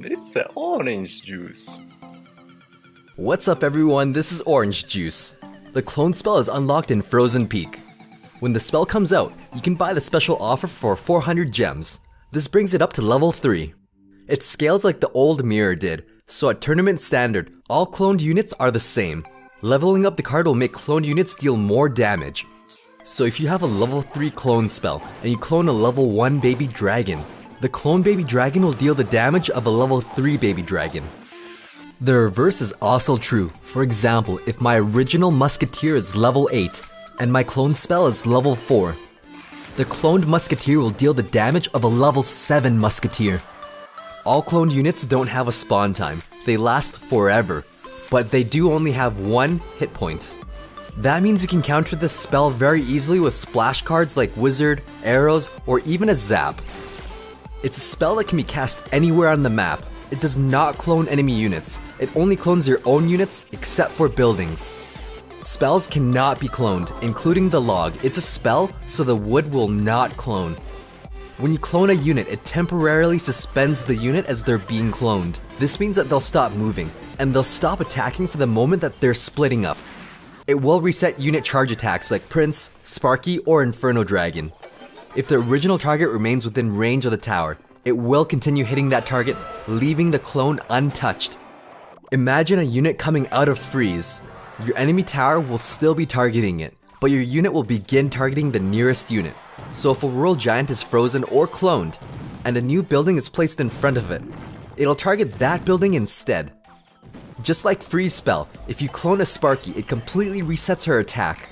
It's an orange juice. What's up everyone, this is Orange Juice. The clone spell is unlocked in Frozen Peak. When the spell comes out, you can buy the special offer for 400 gems. This brings it up to level 3. It scales like the old mirror did, so at tournament standard, all cloned units are the same. Leveling up the card will make cloned units deal more damage. So if you have a level 3 clone spell, and you clone a level 1 baby dragon, the clone baby dragon will deal the damage of a level 3 baby dragon. The reverse is also true. For example, if my original musketeer is level 8, and my clone spell is level 4, the cloned musketeer will deal the damage of a level 7 musketeer. All cloned units don't have a spawn time, they last forever, but they do only have 1 hit point. That means you can counter this spell very easily with splash cards like Wizard, Arrows, or even a Zap. It's a spell that can be cast anywhere on the map. It does not clone enemy units, it only clones your own units except for buildings. Spells cannot be cloned, including the log. It's a spell, so the wood will not clone. When you clone a unit, it temporarily suspends the unit as they're being cloned. This means that they'll stop moving, and they'll stop attacking for the moment that they're splitting up. It will reset unit charge attacks like Prince, Sparky, or Inferno Dragon. If the original target remains within range of the tower, it will continue hitting that target, leaving the clone untouched. Imagine a unit coming out of freeze. Your enemy tower will still be targeting it, but your unit will begin targeting the nearest unit. So if a world giant is frozen or cloned, and a new building is placed in front of it, it'll target that building instead. Just like freeze spell, if you clone a Sparky, it completely resets her attack.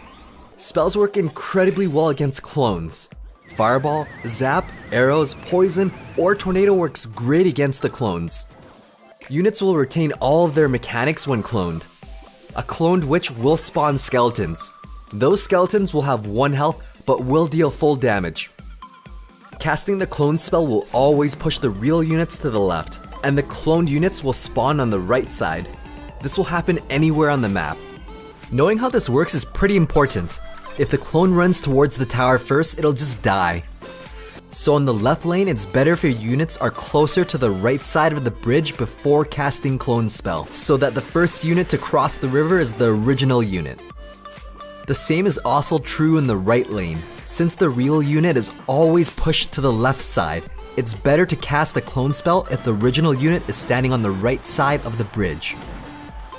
Spells work incredibly well against clones. Fireball, Zap, Arrows, Poison, or Tornado works great against the clones. Units will retain all of their mechanics when cloned. A cloned witch will spawn skeletons. Those skeletons will have 1 health but will deal full damage. Casting the clone spell will always push the real units to the left, and the cloned units will spawn on the right side. This will happen anywhere on the map. Knowing how this works is pretty important. If the clone runs towards the tower first, it'll just die. So on the left lane, it's better if your units are closer to the right side of the bridge before casting clone spell, so that the first unit to cross the river is the original unit. The same is also true in the right lane. Since the real unit is always pushed to the left side, it's better to cast the clone spell if the original unit is standing on the right side of the bridge.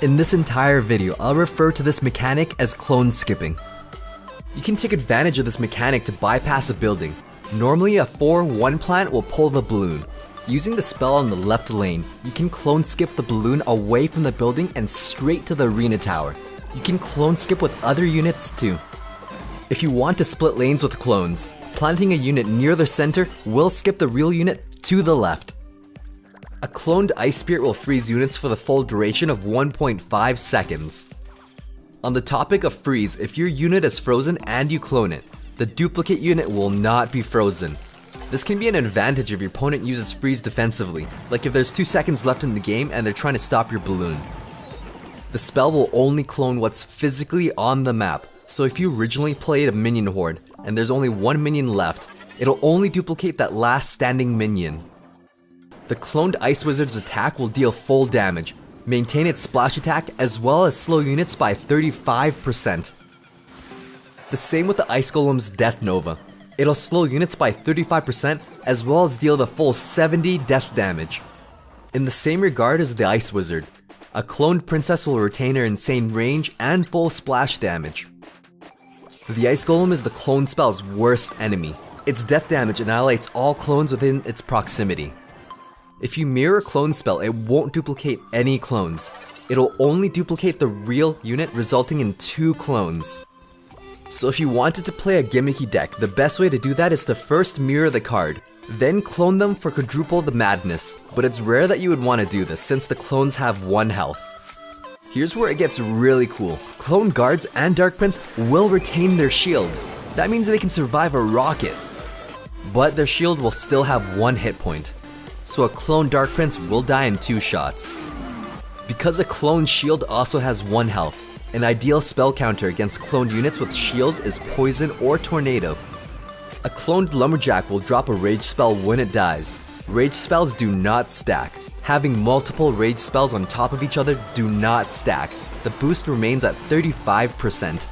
In this entire video, I'll refer to this mechanic as clone skipping. You can take advantage of this mechanic to bypass a building. Normally a 4-1 plant will pull the balloon. Using the spell on the left lane, you can clone skip the balloon away from the building and straight to the arena tower. You can clone skip with other units too. If you want to split lanes with clones, planting a unit near the center will skip the real unit to the left. A cloned Ice Spirit will freeze units for the full duration of 1.5 seconds. On the topic of freeze, if your unit is frozen and you clone it, the duplicate unit will not be frozen. This can be an advantage if your opponent uses freeze defensively, like if there's 2 seconds left in the game and they're trying to stop your balloon. The spell will only clone what's physically on the map, so if you originally played a minion horde and there's only 1 minion left, it'll only duplicate that last standing minion. The cloned Ice Wizard's attack will deal full damage, maintain its splash attack, as well as slow units by 35%. The same with the Ice Golem's Death Nova. It'll slow units by 35% as well as deal the full 70 death damage. In the same regard as the Ice Wizard, a cloned princess will retain her insane range and full splash damage. The Ice Golem is the clone spell's worst enemy. Its death damage annihilates all clones within its proximity. If you mirror a clone spell, it won't duplicate any clones. It'll only duplicate the real unit, resulting in 2 clones. So if you wanted to play a gimmicky deck, the best way to do that is to first mirror the card, then clone them for quadruple the madness. But it's rare that you would want to do this since the clones have 1 health. Here's where it gets really cool. Clone guards and Dark Prince will retain their shield. That means they can survive a rocket. But their shield will still have 1 hit point. So a clone Dark Prince will die in 2 shots. Because a clone shield also has 1 health, An ideal spell counter against cloned units with shield is Poison or Tornado. A cloned Lumberjack will drop a rage spell when it dies. Rage spells do not stack. Having multiple rage spells on top of each other do not stack. The boost remains at 35%.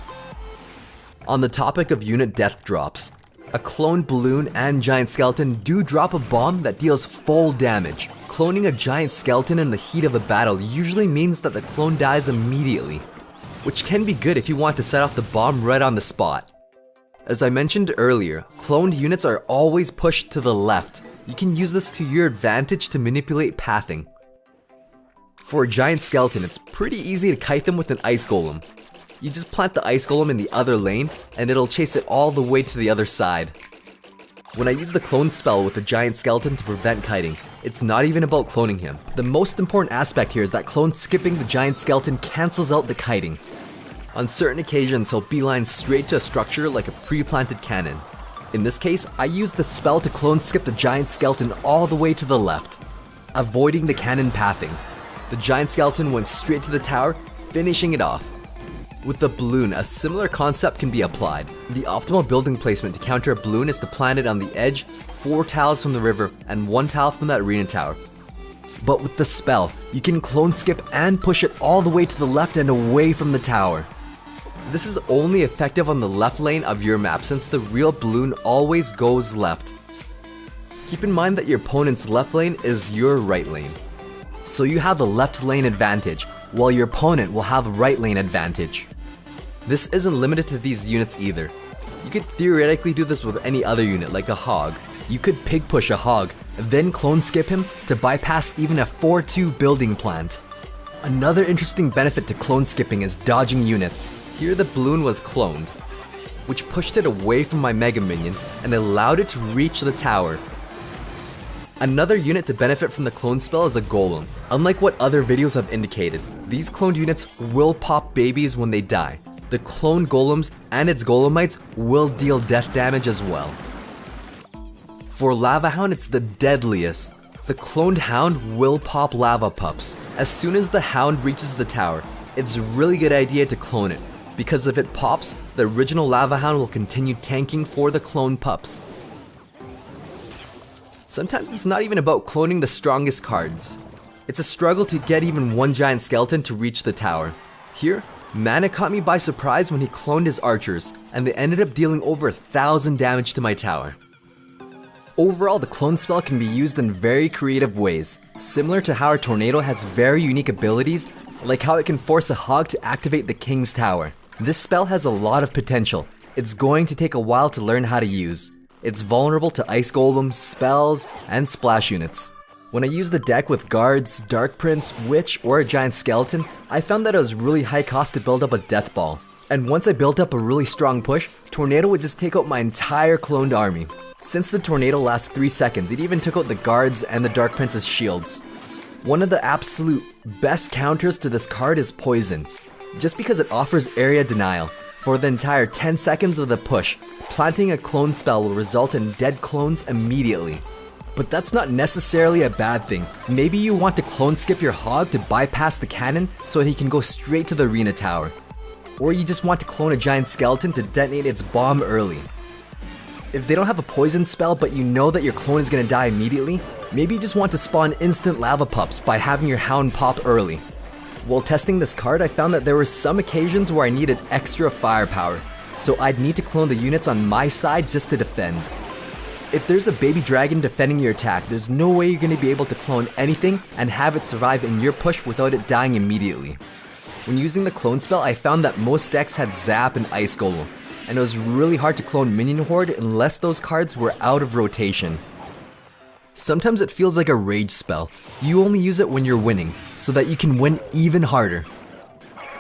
On the topic of unit death drops, a cloned Balloon and Giant Skeleton do drop a bomb that deals full damage. Cloning a Giant Skeleton in the heat of a battle usually means that the clone dies immediately, which can be good if you want to set off the bomb right on the spot. As I mentioned earlier, cloned units are always pushed to the left. You can use this to your advantage to manipulate pathing. For a Giant Skeleton, it's pretty easy to kite them with an Ice Golem. You just plant the Ice Golem in the other lane, and it'll chase it all the way to the other side. When I use the clone spell with the Giant Skeleton to prevent kiting, it's not even about cloning him. The most important aspect here is that clone skipping the Giant Skeleton cancels out the kiting. On certain occasions, he'll beeline straight to a structure like a pre-planted cannon. In this case, I used the spell to clone skip the Giant Skeleton all the way to the left, avoiding the cannon pathing. The Giant Skeleton went straight to the tower, finishing it off. With the Balloon, a similar concept can be applied. The optimal building placement to counter a Balloon is to plant it on the edge, 4 tiles from the river, and 1 tile from that arena tower. But with the spell, you can clone skip and push it all the way to the left and away from the tower. This is only effective on the left lane of your map since the real Balloon always goes left. Keep in mind that your opponent's left lane is your right lane. So you have the left lane advantage, while your opponent will have right lane advantage. This isn't limited to these units either. You could theoretically do this with any other unit like a Hog. You could pig push a Hog, then clone skip him to bypass even a 4-2 building plant. Another interesting benefit to clone skipping is dodging units. Here the Balloon was cloned, which pushed it away from my Mega Minion and allowed it to reach the tower. Another unit to benefit from the clone spell is a Golem. Unlike what other videos have indicated, these cloned units will pop babies when they die. The cloned Golems and its Golemites will deal death damage as well. For Lava Hound, it's the deadliest. The cloned Hound will pop lava pups. As soon as the Hound reaches the tower, it's a really good idea to clone it, because if it pops, the original Lava Hound will continue tanking for the clone pups. Sometimes it's not even about cloning the strongest cards. It's a struggle to get even one Giant Skeleton to reach the tower. Here, Mana caught me by surprise when he cloned his archers, and they ended up dealing over 1,000 damage to my tower. Overall, the clone spell can be used in very creative ways, similar to how our Tornado has very unique abilities, like how it can force a Hog to activate the King's Tower. This spell has a lot of potential. It's going to take a while to learn how to use. It's vulnerable to Ice Golems, spells, and splash units. When I used the deck with Guards, Dark Prince, Witch, or a Giant Skeleton, I found that it was really high cost to build up a Death Ball. And once I built up a really strong push, Tornado would just take out my entire cloned army. Since the Tornado lasts 3 seconds, it even took out the Guards and the Dark Prince's shields. One of the absolute best counters to this card is Poison, just because it offers area denial. For the entire 10 seconds of the push, planting a clone spell will result in dead clones immediately. But that's not necessarily a bad thing. Maybe you want to clone skip your Hog to bypass the cannon so that he can go straight to the arena tower. Or you just want to clone a Giant Skeleton to detonate its bomb early. If they don't have a poison spell but you know that your clone is gonna die immediately, maybe you just want to spawn instant lava pups by having your Hound pop early. While testing this card, I found that there were some occasions where I needed extra firepower, so I'd need to clone the units on my side just to defend. If there's a baby dragon defending your attack, there's no way you're going to be able to clone anything and have it survive in your push without it dying immediately. When using the clone spell, I found that most decks had Zap and Ice Golem, and it was really hard to clone Minion Horde unless those cards were out of rotation. Sometimes it feels like a rage spell. You only use it when you're winning, so that you can win even harder.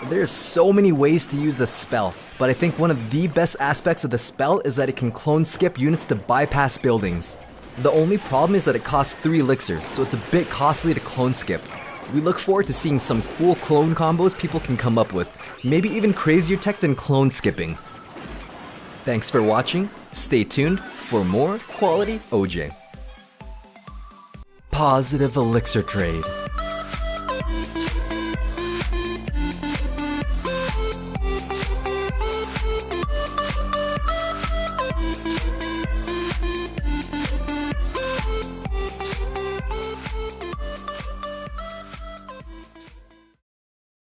There's so many ways to use this spell, but I think one of the best aspects of the spell is that it can clone skip units to bypass buildings. The only problem is that it costs 3 elixir, so it's a bit costly to clone skip. We look forward to seeing some cool clone combos people can come up with, maybe even crazier tech than clone skipping. Thanks for watching, stay tuned for more quality OJ. Positive elixir trade.